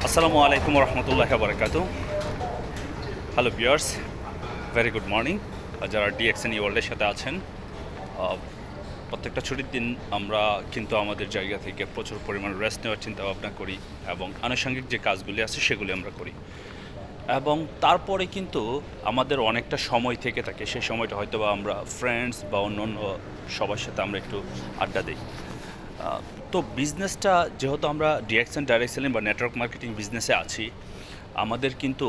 আসসালামু আলাইকুম রহমতুল্লাহ বারকাত। Hello viewers, very good morning. যারা ডিএক্সএন ওয়ার্ল্ডের সাথে আছেন, প্রত্যেকটা ছুটির দিন আমরা কিন্তু আমাদের জায়গা থেকে প্রচুর পরিমাণ রেস্ট নেওয়ার চিন্তা ভাবনা করি এবং আনুষঙ্গিক যে কাজগুলি আছে সেগুলি আমরা করি, এবং তারপরে কিন্তু আমাদের অনেকটা সময় থেকে থাকে। সেই সময়টা হয়তো বা আমরা ফ্রেন্ডস বা অন্য অন্য সবার সাথে আমরা একটু আড্ডা দিই। তো বিজনেসটা যেহেতু আমরা ডিএক্সএন ডাইরেক্ট সেলিং বা নেটওয়ার্ক মার্কেটিং বিজনেসে আছি, আমাদের কিন্তু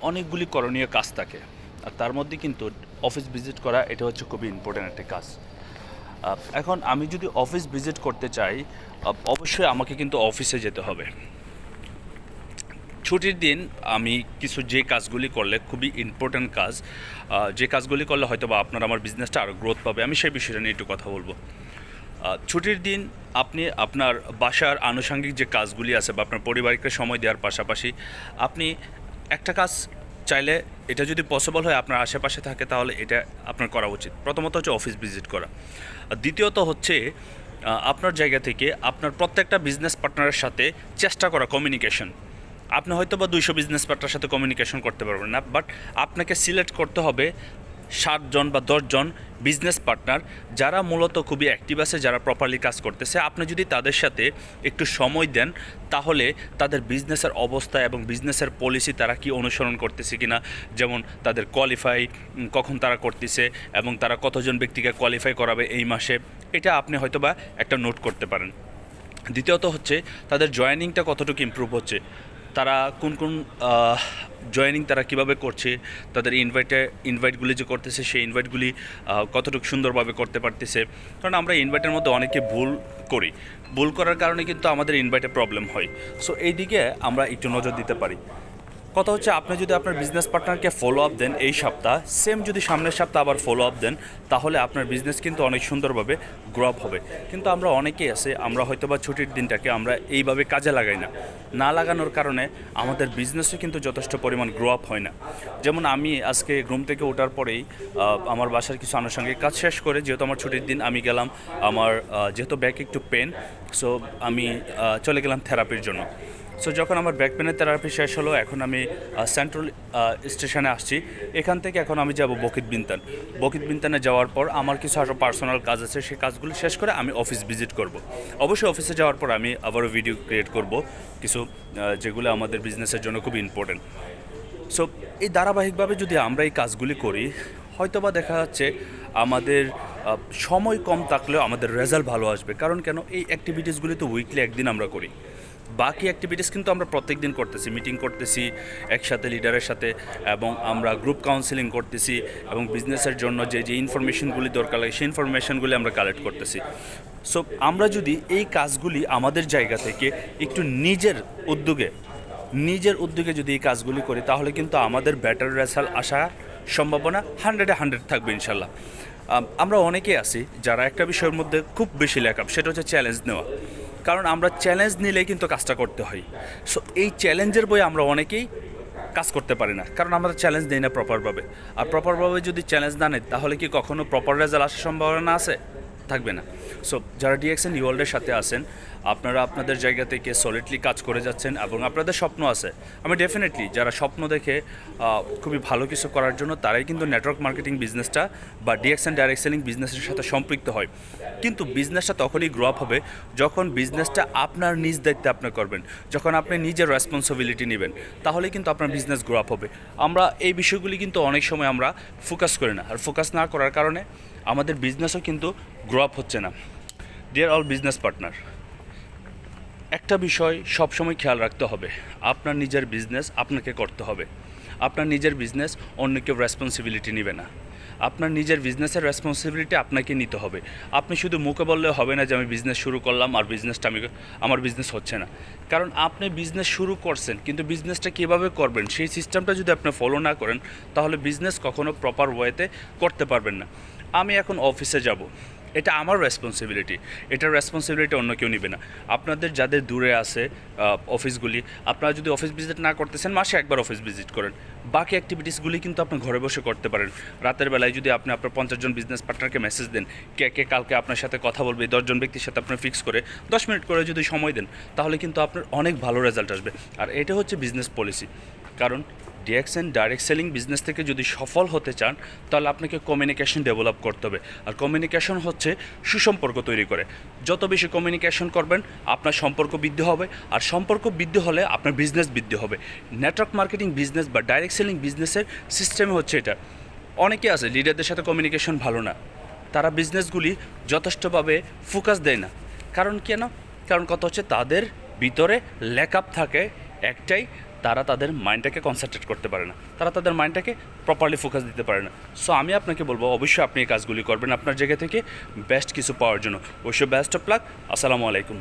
অনেকগুলি করণীয় কাজ থাকে। আর তার মধ্যে কিন্তু অফিস ভিজিট করা এটা হচ্ছে খুবই ইম্পর্ট্যান্ট একটা কাজ। এখন আমি যদি অফিস ভিজিট করতে চাই, অবশ্যই আমাকে কিন্তু অফিসে যেতে হবে। ছুটির দিন আমি কিছু যে কাজগুলি করলে খুবই ইম্পর্ট্যান্ট কাজ, যে কাজগুলি করলে হয়তো বা আপনার আমার বিজনেসটা আরও গ্রোথ পাবে, আমি সেই বিষয়টা নিয়ে একটু কথা বলবো। ছুটির দিন আপনি আপনার বাসার আনুষঙ্গিক যে কাজগুলি আছে বা আপনার পরিবারকে সময় দেওয়ার পাশাপাশি আপনি একটা কাজ চাইলে, এটা যদি পসিবল হয় আপনার আশেপাশে থাকে, তাহলে এটা আপনার করা উচিত। প্রথমত হচ্ছে অফিস ভিজিট করা। দ্বিতীয়ত হচ্ছে আপনার জায়গা থেকে আপনার প্রত্যেকটা বিজনেস পার্টনারের সাথে চেষ্টা করা কমিউনিকেশন। আপনি হয়তো বা 200 বিজনেস পার্টনারের সাথে কমিউনিকেশন করতে পারবেন না, বাট আপনাকে সিলেক্ট করতে হবে 7 জন বা 10 জন বিজনেস পার্টনার যারা মূলত খুবই অ্যাক্টিভ আছে, যারা প্রপারলি কাজ করতেছে। আপনি যদি তাদের সাথে একটু সময় দেন, তাহলে তাদের বিজনেসের অবস্থা এবং বিজনেসের পলিসি তারা কি অনুসরণ করতেছে কিনা, যেমন তাদের কোয়ালিফাই কখন তারা করতেছে এবং তারা কতজন ব্যক্তিকে কোয়ালিফাই করাবে এই মাসে, এটা আপনি হয়তো বা একটা নোট করতে পারেন। দ্বিতীয়ত হচ্ছে তাদের জয়েনিংটা কতটুকু ইমপ্রুভ হচ্ছে, তারা কোন কোন জয়েনিং তারা কিভাবে করছে, তাদের ইনভাইটগুলি যে করতেছে সেই ইনভাইটগুলি কতটুকু সুন্দরভাবে করতে পারতেছে। কারণ আমরা ইনভাইটের মধ্যে অনেকে ভুল করার কারণে কিন্তু আমাদের ইনভাইটে প্রবলেম হয়। সো এই দিকে আমরা একটু নজর দিতে পারি। কথা হচ্ছে, আপনি যদি আপনার বিজনেস পার্টনারকে ফলো আপ দেন এই সপ্তাহ, সেম যদি সামনের সপ্তাহ আবার ফলো আপ দেন, তাহলে আপনার বিজনেস কিন্তু অনেক সুন্দরভাবে গ্রো আপ হবে। কিন্তু আমরা অনেকেই আছে, আমরা হয়তো বা ছুটির দিনটাকে আমরা এইভাবে কাজে লাগাই না লাগানোর কারণে আমাদের বিজনেসও কিন্তু যথেষ্ট পরিমাণ গ্রো আপ হয় না। যেমন আমি আজকে ঘুম থেকে ওঠার পরেই আমার বাসার কিছু আনুষঙ্গিক কাজ শেষ করে, যেহেতু আমার ছুটির দিন, আমি গেলাম আমার যেহেতু ব্যাক একটু পেন, সো আমি চলে গেলাম থেরাপির জন্য। সো যখন আমার ব্যাক পেনের থেরাপি শেষ হলো, এখন আমি সেন্ট্রাল স্টেশনে আসছি। এখান থেকে এখন আমি যাব বকিত বিনতানে যাওয়ার পর আমার কিছু আরও পার্সোনাল কাজ আছে, সেই কাজগুলো শেষ করে আমি অফিস ভিজিট করব। অবশ্যই অফিসে যাওয়ার পর আমি আবারও ভিডিও ক্রিয়েট করব কিছু, যেগুলো আমাদের বিজনেসের জন্য খুব ইম্পর্টেন্ট। সো এই ধারাবাহিকভাবে যদি আমরা এই কাজগুলি করি, হয়তোবা দেখা যাচ্ছে আমাদের সময় কম থাকলেও আমাদের রেজাল্ট ভালো আসবে। কারণ কেন, এই অ্যাক্টিভিটিসগুলি তো উইকলি একদিন আমরা করি, বাকি অ্যাক্টিভিটিস কিন্তু আমরা প্রত্যেক দিন করতেছি, মিটিং করতেছি একসাথে লিডারের সাথে, এবং আমরা গ্রুপ কাউন্সিলিং করতেছি, এবং বিজনেসের জন্য যে যে ইনফরমেশনগুলি দরকার লাগে সেই ইনফরমেশনগুলি আমরা কালেক্ট করতেছি। সো আমরা যদি এই কাজগুলি আমাদের জায়গা থেকে একটু নিজের উদ্যোগে যদি এই কাজগুলি করি, তাহলে কিন্তু আমাদের বেটার রেজাল্ট আসার সম্ভাবনা 100-100 থাকবে ইনশাল্লাহ। আমরা অনেকেই আছি যারা একটা বিষয়ের মধ্যে খুব বেশি ল্যাকআপ, সেটা হচ্ছে চ্যালেঞ্জ নেওয়া। কারণ আমরা চ্যালেঞ্জ নিলেই কিন্তু কাজটা করতে হয়। সো এই চ্যালেঞ্জের বই আমরা অনেকেই কাজ করতে পারি না, কারণ আমরা চ্যালেঞ্জ দিই না প্রপারভাবে। আর প্রপারভাবে যদি চ্যালেঞ্জ না নেই, তাহলে কি কখনো প্রপার রেজাল্ট আসার সম্ভাবনা আছে? থাকবে না। সো যারা ডিএক্সএন ওয়ার্ল্ডের সাথে আছেন, আপনারা আপনাদের জায়গা থেকে সলিডলি কাজ করে যাচ্ছেন এবং আপনাদের স্বপ্ন আছে। আমি ডেফিনেটলি যারা স্বপ্ন দেখে খুবই ভালো কিছু করার জন্য, তারাই কিন্তু নেটওয়ার্ক মার্কেটিং বিজনেসটা বা ডিএক্সএন ডাইরেক্ট সেলিং বিজনেসের সাথে সম্পৃক্ত হয়। কিন্তু বিজনেসটা তখনই গ্রো আপ হবে যখন বিজনেসটা আপনার নিজ দায়িত্বে আপনি করবেন, যখন আপনি নিজের রেসপন্সিবিলিটি নেবেন, তাহলে কিন্তু আপনার বিজনেস গ্রো আপ হবে। আমরা এই বিষয়গুলি কিন্তু অনেক সময় আমরা ফোকাস করি না, আর ফোকাস না করার কারণে আমাদের বিজনেসও কিন্তু গ্রো আপ হচ্ছে না। ডিয়ার অল বিজনেস পার্টনার, একটা বিষয় সবসময় খেয়াল রাখতে হবে, আপনার নিজের বিজনেস আপনাকে করতে হবে। আপনার নিজের বিজনেস অন্য কেউ রেসপন্সিবিলিটি নেবে না। আপনার নিজের বিজনেসের রেসপন্সিবিলিটি আপনাকে নিতে হবে। আপনি শুধু মুখে বললে হবে না যে আমি বিজনেস শুরু করলাম আর আমার বিজনেস হচ্ছে না। কারণ আপনি বিজনেস শুরু করছেন, কিন্তু বিজনেসটা কীভাবে করবেন সেই সিস্টেমটা যদি আপনি ফলো না করেন, তাহলে বিজনেস কখনো প্রপার ওয়েতে করতে পারবেন না। আমি এখন অফিসে যাব, এটা আমার রেসপন্সিবিলিটি, এটার রেসপন্সিবিলিটি অন্য কেউ নেবে না। আপনাদের যাদের দূরে আছে অফিসগুলি, আপনারা যদি অফিস ভিজিট না করতেছেন মাসে একবার অফিস ভিজিট করেন, বাকি অ্যাক্টিভিটিসগুলি কিন্তু আপনি ঘরে বসে করতে পারেন। রাতের বেলায় যদি আপনি আপনার 50 জন বিজনেস পার্টনারকে মেসেজ দেন, কে কে কালকে আপনার সাথে কথা বলবে, 10 জন ব্যক্তির সাথে আপনি ফিক্স করে 10 মিনিট করে যদি সময় দেন, তাহলে কিন্তু আপনার অনেক ভালো রেজাল্ট আসবে। আর এটা হচ্ছে বিজনেস পলিসি। কারণ direct and direct selling business থেকে যদি সফল হতে চান, তাহলে আপনাকে কমিউনিকেশন ডেভেলপ করতে হবে। আর কমিউনিকেশন হচ্ছে সুসম্পর্ক তৈরি করে। যত বেশি কমিউনিকেশন করবেন আপনার সম্পর্ক বৃদ্ধি হবে, আর সম্পর্ক বৃদ্ধি হলে আপনার বিজনেস বৃদ্ধি হবে। নেটওয়ার্ক মার্কেটিং বিজনেস বা ডাইরেক্ট সেলিং বিজনেসের সিস্টেম হচ্ছে এটা। অনেকে আছে লিডারদের সাথে কমিউনিকেশন ভালো না, তারা বিজনেসগুলি যথেষ্টভাবে ফোকাস দেয় না। কারণ কেন? কারণ কত হচ্ছে তাদের ভিতরে ল্যাক আপ থাকে একটাই, তারা তাদের মাইন্ডটাকে কনসেন্ট্রেট করতে পারে না, তারা তাদের মাইন্ডটাকে প্রপারলি ফোকাস দিতে পারে না। সো আমি আপনাকে বলবো অবশ্যই আপনি এই কাজগুলি করবেন আপনার জায়গা থেকে বেস্ট কিছু পাওয়ার জন্য। অবশ্যই বেস্ট অফ লাক। আসসালামু আলাইকুম।